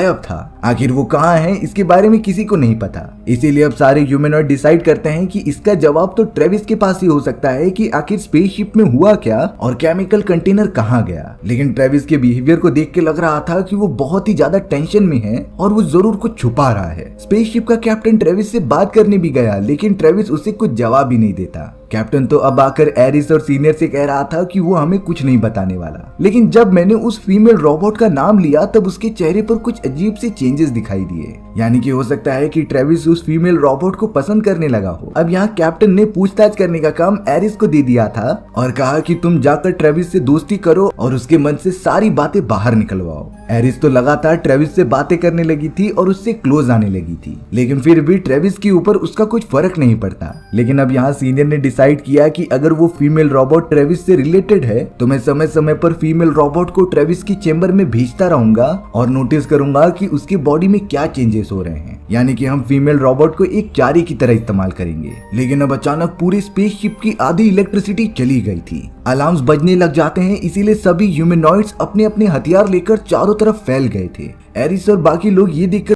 गायब था। आखिर वो कहाँ है इसके बारे में किसी को नहीं पता। इसीलिए अब सारे ह्यूमनॉइड डिसाइड करते हैं कि इसका जवाब तो ट्रेविस के पास ही हो सकता है कि आखिर स्पेसशिप में हुआ क्या और केमिकल कंटेनर कहाँ गया। लेकिन ट्रेविस के बिहेवियर को देख के लग रहा था कि वो बहुत ही ज्यादा टेंशन में है और वो जरूर कुछ छुपा रहा है। स्पेसशिप का कैप्टन ट्रेविस से बात करने भी गया, लेकिन ट्रेविस उसे कुछ जवाब ही नहीं देता। कैप्टन तो अब आकर एरिस और सीनियर से कह रहा था कि वो हमें कुछ नहीं बताने वाला। लेकिन जब मैंने उस फीमेल रोबोट का नाम लिया तब उसके चेहरे पर कुछ अजीब से चेंजेस दिखाई दिए, यानी कि हो सकता है कि ट्रेविस उस फीमेल रोबोट को पसंद करने लगा हो। अब यहाँ कैप्टन ने पूछताछ करने का काम एरिस को दे दिया था और कहा कि तुम जाकर ट्रेविस से दोस्ती करो और उसके मन से सारी बातें बाहर निकलवाओ। एरिस तो लगातार ट्रेविस से बातें करने लगी थी और उससे क्लोज आने लगी थी, लेकिन फिर भी ट्रेविस के ऊपर उसका कुछ फर्क नहीं पड़ता। लेकिन अब यहाँ सीनियर ने डिसाइड किया कि अगर वो फीमेल रोबोट ट्रेविस से रिलेटेड है तो मैं समय समय पर फीमेल रोबोट को ट्रेविस की चेंबर में भेजता रहूंगा और नोटिस करूंगा कि उसके बॉडी में क्या चेंजेस हो रहे हैं, यानी कि हम फीमेल रोबोट को एक चारी की तरह इस्तेमाल करेंगे। लेकिन अब अचानक पूरी स्पेसशिप की आधी इलेक्ट्रिसिटी चली गई थी। अलार्म्स बजने लग जाते हैं, इसीलिए सभी ह्यूमनॉइड्स अपने अपने हथियार लेकर चारों तरफ फैल गए थे। एरिस और बाकी लोग ये देखकर